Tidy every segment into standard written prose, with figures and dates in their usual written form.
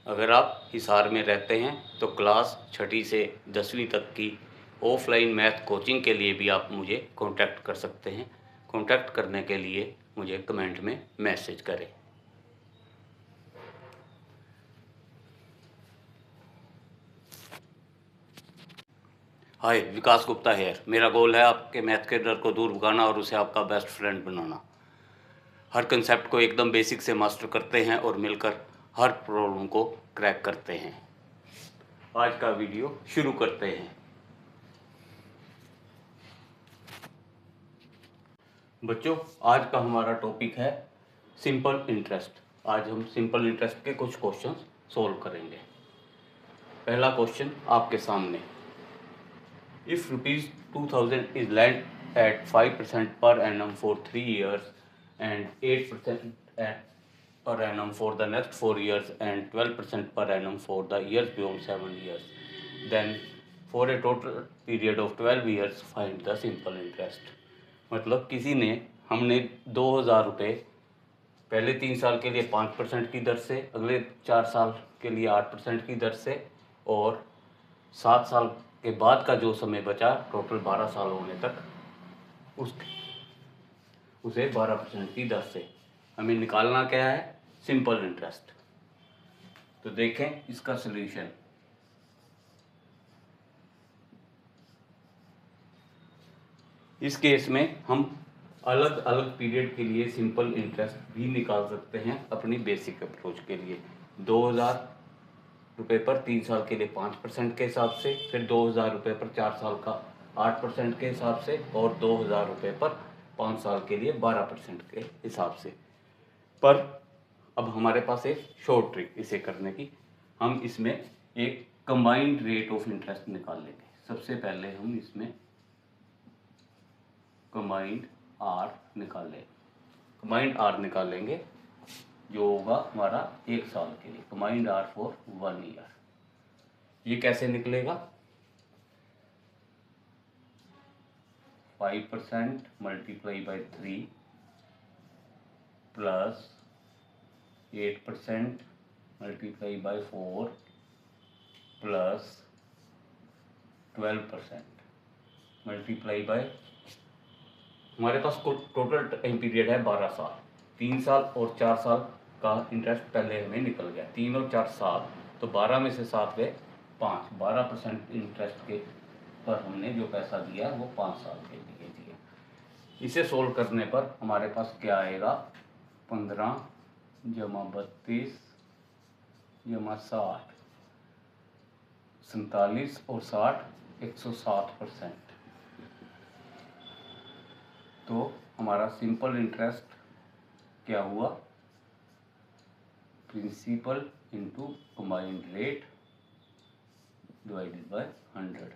अगर आप हिसार में रहते हैं तो क्लास 6ठी से 10वीं तक की ऑफलाइन मैथ कोचिंग के लिए भी आप मुझे कांटेक्ट कर सकते हैं। कांटेक्ट करने के लिए मुझे कमेंट में मैसेज करें। हाय, विकास गुप्ता हेयर। मेरा गोल है आपके मैथ के डर को दूर भगाना और उसे आपका बेस्ट फ्रेंड बनाना। हर कंसेप्ट को एकदम बेसिक से मास्टर करते हैं और मिलकर हर प्रॉब्लम को क्रैक करते हैं। आज का वीडियो शुरू करते हैं। बच्चों, आज का हमारा टॉपिक है सिंपल इंटरेस्ट। आज हम सिंपल इंटरेस्ट के कुछ क्वेश्चन सोल्व करेंगे। पहला क्वेश्चन आपके सामने। If ₹2000 is lent at 5% per annum for 3 years and 8% per annum for the next 4 years and 12% per annum for the years beyond 7 years, then for a total period of 12 years find the simple interest। मतलब किसी ने हमने 2000 रुपये पहले 3 साल के लिए 5% की दर से, अगले 4 साल के लिए 8% की दर से और 7 साल के बाद का जो समय बचा टोटल 12 साल होने तक उसे 12% की दर से हमें निकालना क्या है? Simple interest. तो देखें इसका सलूशन। इस केस में हम अलग अलग पीरियड के लिए सिंपल इंटरेस्ट भी निकाल सकते हैं अपनी बेसिक अप्रोच के लिए। 2000 रुपये पर 3 साल के लिए 5% के हिसाब से, फिर 2000 रुपये पर 4 साल का 8% के हिसाब से और 2000 रुपये पर 5 साल के लिए 12% के हिसाब से। पर अब हमारे पास एक शॉर्ट ट्रिक इसे करने की। हम इसमें एक कंबाइंड रेट ऑफ इंटरेस्ट निकाल लेंगे। सबसे पहले हम इसमें कंबाइंड आर निकालेंगे जो होगा हमारा 1 साल के लिए। Combined R for 1 year. ये कैसे निकलेगा? 5% multiply by 3 plus 8% multiply by 4 plus 12% multiply by, हमारे पास टोटल टाइम पीरियड है 12 साल। 3 साल और 4 साल का इंटरेस्ट पहले हमें निकल गया। 3 और 4 7, तो 12 में से 7 गए 5। 12% इंटरेस्ट के पर हमने जो पैसा दिया वो 5 साल के लिए दिया। इसे सोल्व करने पर हमारे पास क्या आएगा? 15 जमा 32 जमा 60, 47 और 60 160%। तो हमारा सिंपल इंटरेस्ट क्या हुआ? Principal into combined rate divided by 100।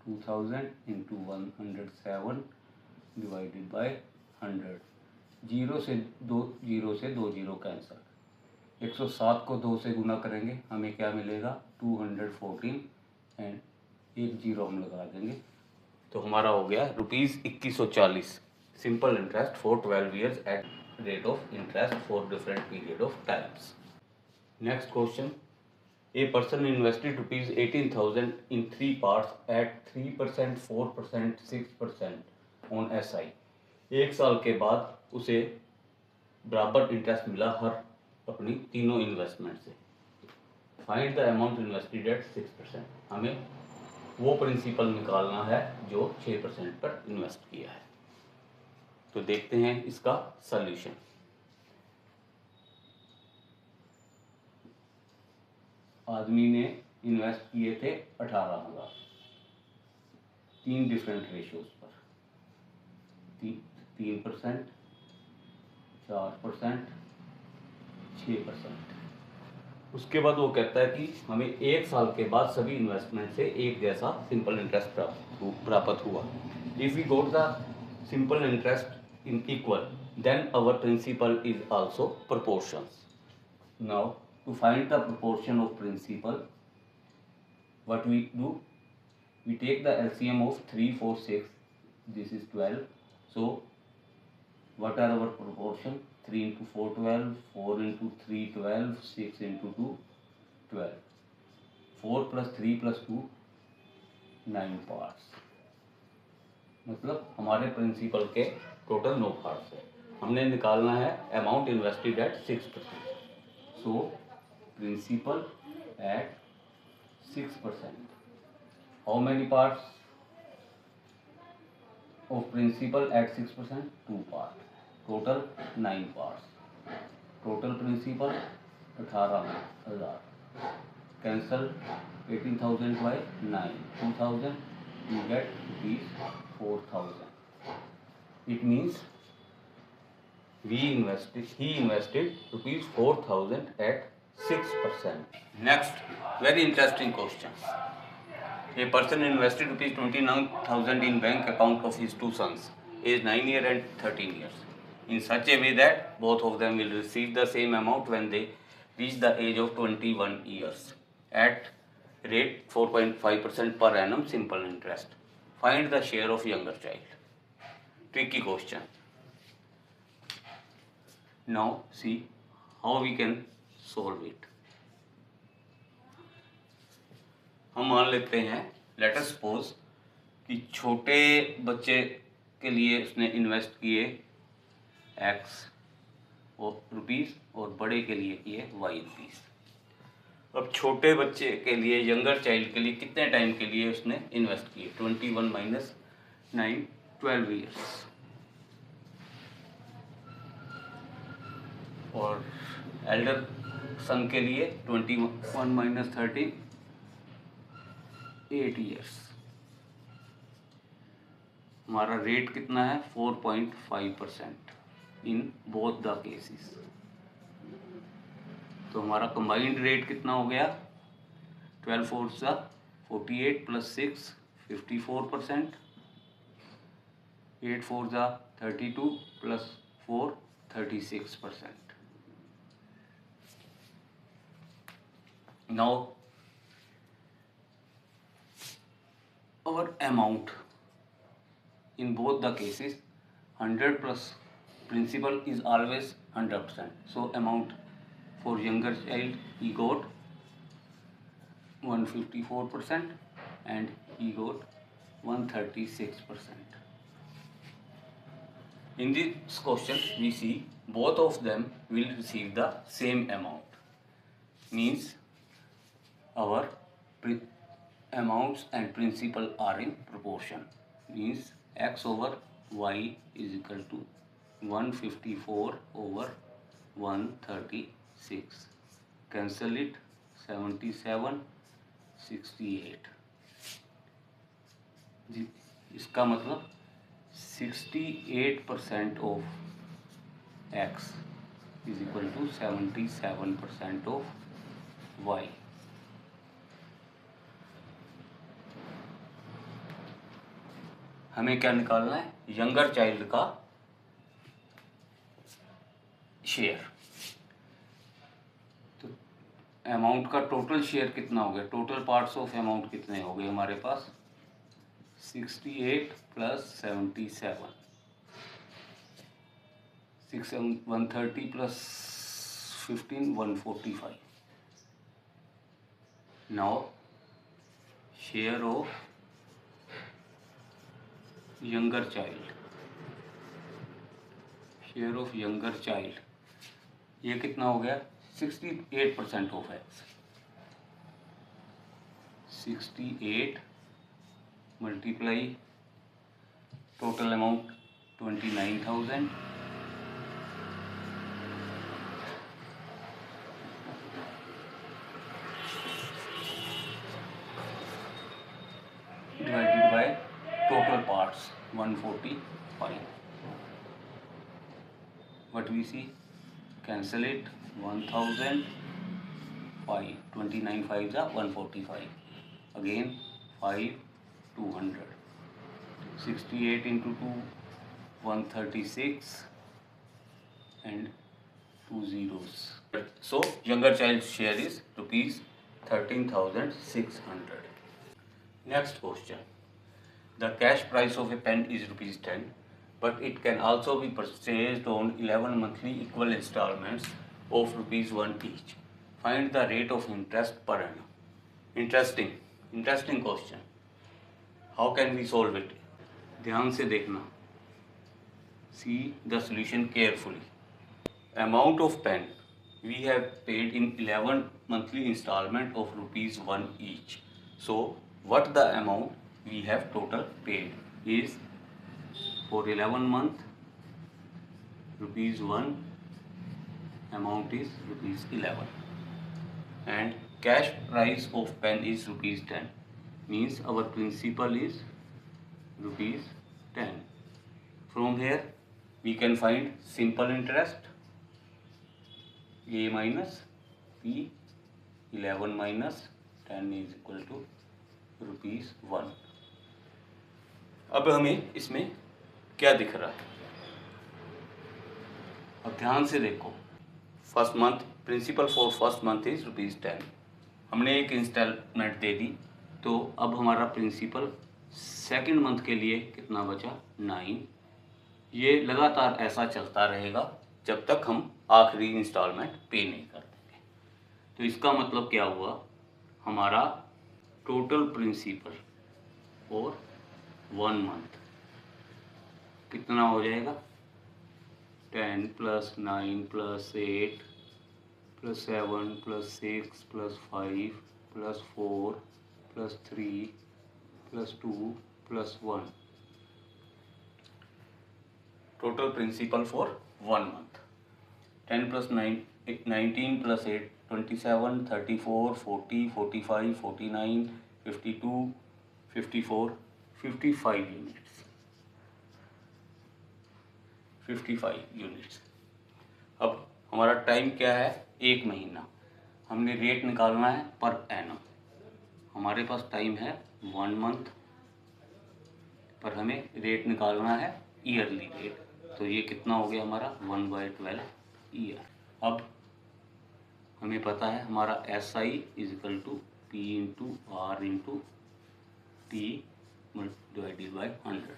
2000 into 107 divided by 100। 0 से 2 0 कैंसल। 107 को 2 से गुना करेंगे हमें क्या मिलेगा? 214 एंड एक जीरो हम लगा देंगे तो हमारा हो गया ₹2140 simple interest for 12 years at rate of interest for different period of times. Next question. A person invested ₹18,000 in 3 parts at 3%, 4%, 6% on SI। 1 साल के बाद उसे बराबर इंटरेस्ट मिला हर अपनी तीनों इन्वेस्टमेंट से। Find the amount invested at 6%। हमें वो प्रिंसिपल निकालना है जो 6% पर इन्वेस्ट किया है। तो देखते हैं इसका सॉल्यूशन। आदमी ने इन्वेस्ट किए थे 18,000 3 डिफरेंट रेशियोज पर। 3%, 4%, 6%। उसके बाद वो कहता है कि हमें 1 साल के बाद सभी इन्वेस्टमेंट से एक जैसा सिंपल इंटरेस्ट प्राप्त हुआ। If we got the simple interest in equal then our principal is also proportions. Now to find the proportion of principal, what we do, we take the LCM of 3, 4, 6, this is 12, so What are our proportion? 3 into 4 12, 4 into 3 12, 6 into 2 12, 4 plus 3 plus 2 9 parts. मतलब हमारे principal के total 9 parts है। हमने निकालना है amount invested at 6%। So principal at 6%। How many parts of principal at 6%? 2 part. Total 9 parts. Total principal 18,000। Cancel 18,000 by 9, 2,000, you get rupees 4,000. It means he invested rupees 4,000 at 6%. Next, very interesting question. A person invested rupees 29,000 in bank account of his two sons, aged 9 years and 13 years, in such a way that both of them will receive the same amount when they reach the age of 21 years at rate 4.5% per annum simple interest. Find the share of younger child. Tricky question. Now see how we can solve it. हम मान लेते हैं, let us suppose कि छोटे बच्चे के लिए उसने इन्वेस्ट किए एक्स और रुपीज़ और बड़े के लिए किए वाई रुपीज़। अब छोटे बच्चे के लिए, यंगर चाइल्ड के लिए कितने टाइम के लिए उसने इन्वेस्ट किए? 21 माइनस 9, 12 ईयर्स। और एल्डर सन के लिए 21 माइनस 13, 8 ईयर्स। हमारा रेट कितना है? 4.5% इन बोथ द केसेस। तो हमारा कंबाइंड रेट कितना हो गया? 12 4 48 plus 6 54%, 8 4 32 plus 4 36%। Now our amount in both the cases 100 plus principal is always 100%. So amount for younger child he got 154% and he got 136%. In this question we see both of them will receive the same amount, means our amounts and principal are in proportion, means x over y is equal to 154 over 136. Cancel it, 77 68। इसका मतलब 68% of x is equal to 77% of y। हमें क्या निकालना है? Younger child का share. तो amount का total share कितना हो गया? टोटल पार्ट्स ऑफ अमाउंट कितने हो गए हमारे पास? 68 plus 77, 130 plus 15 145। Now share of younger child, share of younger child, ये कितना हो गया? 68% of x. 68 multiply total amount 29,000 divided by total parts 145. What we see? Cancel it, 1,000 5 29 5 145, again 5 200, 68 into 2 136 and 2 zeros. So younger child's share is rupees 13,600. Next question. The cash price of a pen is rupees 10, but it can also be purchased on 11 monthly equal installments of ₹1 each. Find the rate of interest per annum. Interesting question. How can we solve it? ध्यान से देखना. See the solution carefully. Amount of pen we have paid in 11 monthly installment of ₹1 each. So what the amount we have total paid is for 11 month ₹1, amount is ₹11, and cash price of pen is ₹10, means our principal is ₹10. From here we can find simple interest, A minus P, 11 minus 10 is equal to ₹1. अब हमें इसमें क्या दिख रहा है? अब ध्यान से देखो. First month principal for first month is ₹10. हमने एक इंस्टॉलमेंट दे दी, तो अब हमारा प्रिंसिपल सेकंड मंथ के लिए कितना बचा? 9. ये लगातार ऐसा चलता रहेगा जब तक हम आखिरी इंस्टॉलमेंट पे नहीं कर देंगे. तो इसका मतलब क्या हुआ? हमारा टोटल प्रिंसिपल और 1 मंथ कितना हो जाएगा? 10 + 9 + 8 + 7 + 6 + 5 + 4 + 3 + 2 + 1. Total principal for 1 month. 10 + 9, 19 + 8, 27, 34, 40, 45, 49, 52, 54, 55 units. 55 units. अब हमारा टाइम क्या है? 1 महीना. हमने रेट निकालना है पर एनम. हमारे पास टाइम है 1 मंथ, पर हमें रेट निकालना है ईयरली रेट. तो ये कितना हो गया हमारा? 1/12 ईयर. अब हमें पता है हमारा SI = P × R × T / 100.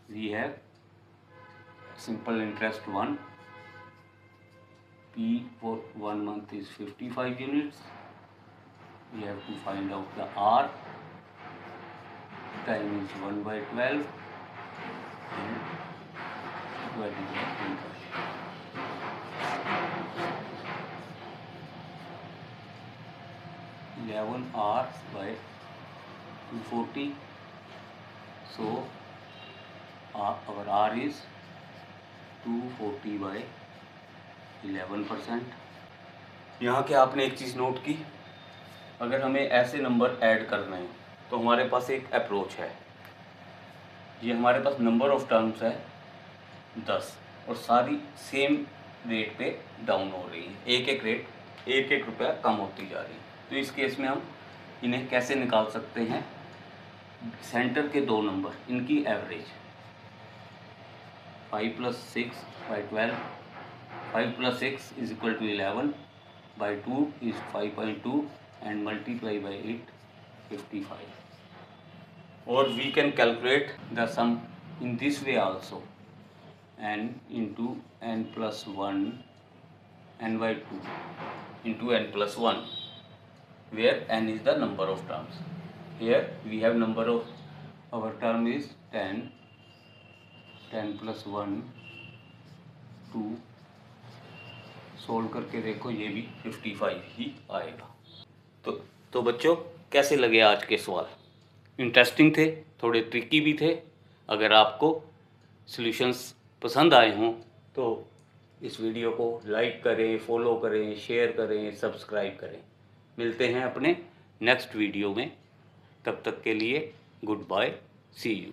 We have simple interest 1. P for 1 month is 55 units. We have to find out the R. Time is 1/12 and divided by 100. 11 hours by 240. So our R is 240/11%. यहाँ के आपने एक चीज़ note की, अगर हमें ऐसे number add करने हैं तो हमारे पास एक अप्रोच है. ये हमारे पास नंबर ऑफ टर्म्स है 10 और सारी सेम रेट पे डाउन हो रही है. एक रेट 1 रुपया कम होती जा रही है. तो इस केस में हम इन्हें कैसे निकाल सकते हैं? सेंटर के 2 नंबर, इनकी average. 5 + 6/12. 5 + 6 is equal to 11. By 2 is 5.2 and multiply by 8, 55. Or we can calculate the sum in this way also. N into n plus 1 n by 2 into n plus 1, where n is the number of terms. Here we have number of our term is 10. 10 + 1 2. Solve करके देखो, ये भी 55 ही आएगा. तो बच्चों, कैसे लगे आज के सवाल? इंटरेस्टिंग थे, थोड़े ट्रिकी भी थे. अगर आपको सॉल्यूशंस पसंद आए हों तो इस वीडियो को लाइक करें, फॉलो करें, शेयर करें, सब्सक्राइब करें. मिलते हैं अपने नेक्स्ट वीडियो में. तब तक के लिए गुड बाय, सी यू.